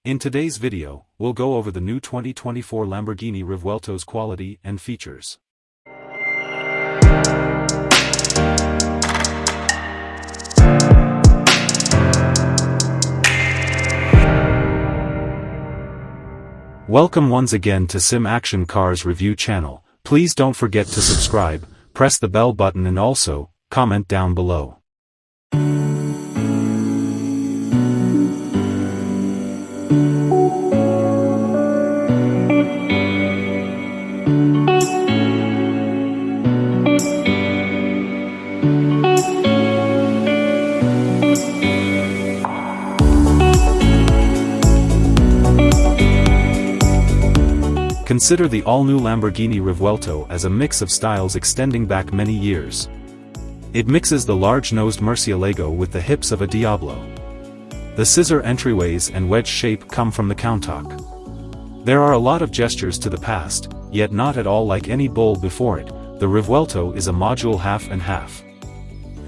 In today's video, we'll go over the new 2024 Lamborghini Revuelto's quality and features. Welcome once again to Sim Action Cars Review channel. Please don't forget to subscribe, press the bell button and also, comment down below. Consider the all-new Lamborghini Revuelto as a mix of styles extending back many years. It mixes the large-nosed Murcielago with the hips of a Diablo. The scissor entryways and wedge shape come from the Countach. There are a lot of gestures to the past, yet not at all like any bull before it. The Revuelto is a module half and half.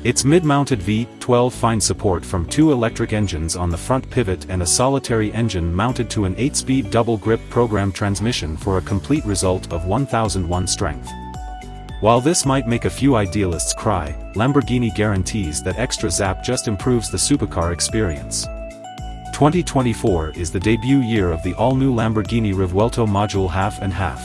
Its mid-mounted V12 finds support from two electric engines on the front pivot and a solitary engine mounted to an 8-speed double-grip program transmission for a complete result of 1001 strength. While this might make a few idealists cry, Lamborghini guarantees that extra zap just improves the supercar experience. 2024 is the debut year of the all-new Lamborghini Revuelto module half and half.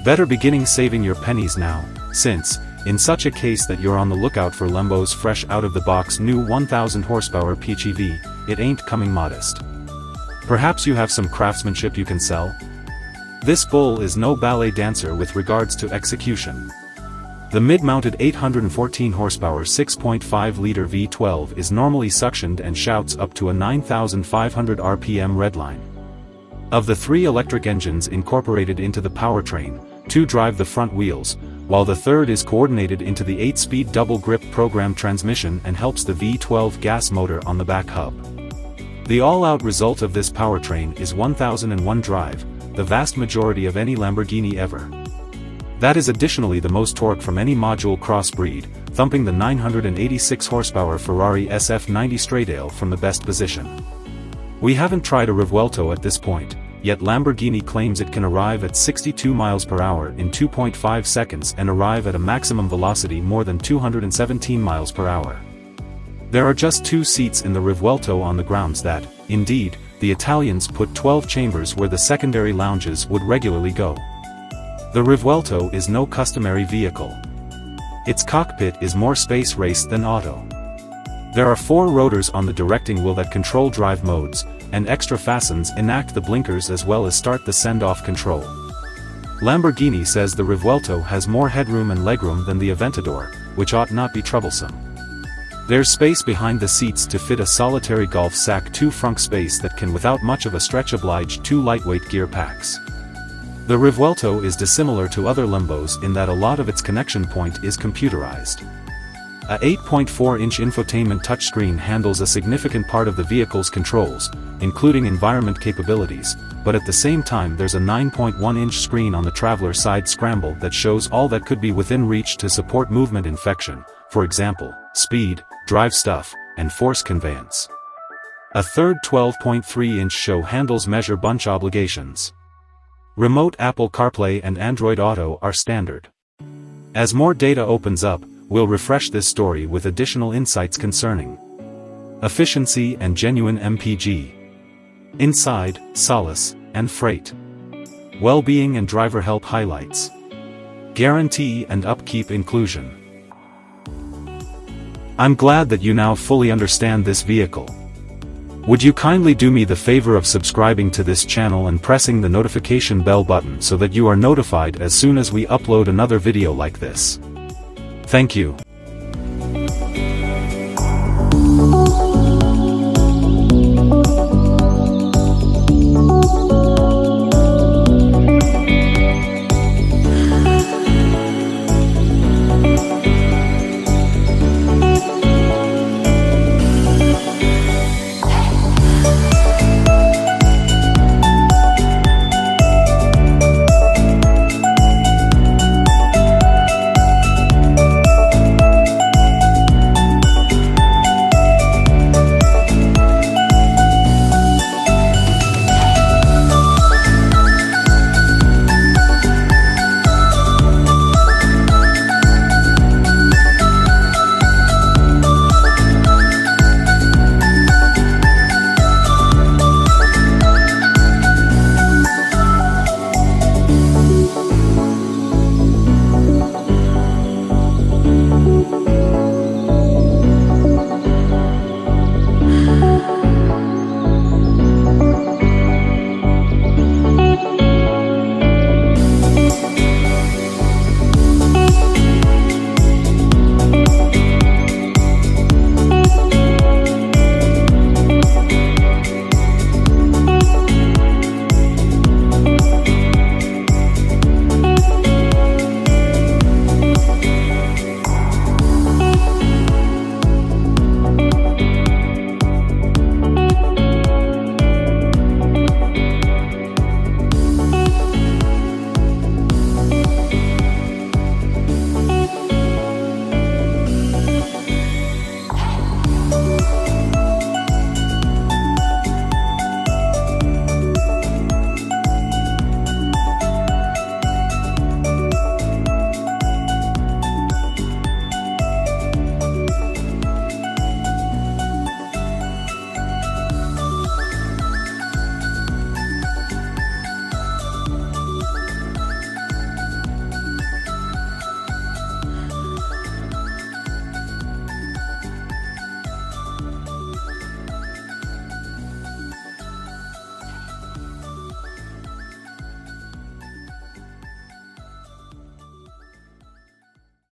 Better beginning saving your pennies now, since, in such a case that you're on the lookout for Lambo's fresh out-of-the-box new 1000 horsepower PHEV, it ain't coming modest. Perhaps you have some craftsmanship you can sell? This bull is no ballet dancer with regards to execution. The mid-mounted 814 horsepower 6.5-liter V12 is normally suctioned and shouts up to a 9,500 RPM redline. Of the three electric engines incorporated into the powertrain, two drive the front wheels, while the third is coordinated into the 8-speed double-grip program transmission and helps the V12 gas motor on the back hub. The all-out result of this powertrain is 1001 drive, the vast majority of any Lamborghini ever. That is additionally the most torque from any module crossbreed, thumping the 986 horsepower Ferrari SF90 Stradale from the best position. We haven't tried a Revuelto at this point, yet Lamborghini claims it can arrive at 62 miles per hour in 2.5 seconds and arrive at a maximum velocity more than 217 miles per hour. There are just 2 seats in the Revuelto on the grounds that, indeed, the Italians put 12 chambers where the secondary lounges would regularly go. The Revuelto is no customary vehicle. Its cockpit is more space race than auto. There are 4 rotors on the directing wheel that control drive modes, and extra fastens enact the blinkers as well as start the send-off control. Lamborghini says the Revuelto has more headroom and legroom than the Aventador, which ought not be troublesome. There's space behind the seats to fit a solitary golf sack 2 frunk space that can without much of a stretch oblige 2 lightweight gear packs. The Revuelto is dissimilar to other Lambos in that a lot of its connection point is computerized. A 8.4-inch infotainment touchscreen handles a significant part of the vehicle's controls, including environment capabilities, but at the same time there's a 9.1-inch screen on the traveler side scramble that shows all that could be within reach to support movement infection, for example, speed, drive stuff, and force conveyance. A third 12.3-inch show handles measure bunch obligations. Remote Apple CarPlay and Android Auto are standard. As more data opens up, we'll refresh this story with additional insights concerning efficiency and genuine MPG, inside, solace, and freight, well-being and driver help highlights, guarantee and upkeep inclusion. I'm glad that you now fully understand this vehicle. Would you kindly do me the favor of subscribing to this channel and pressing the notification bell button so that you are notified as soon as we upload another video like this? Thank you.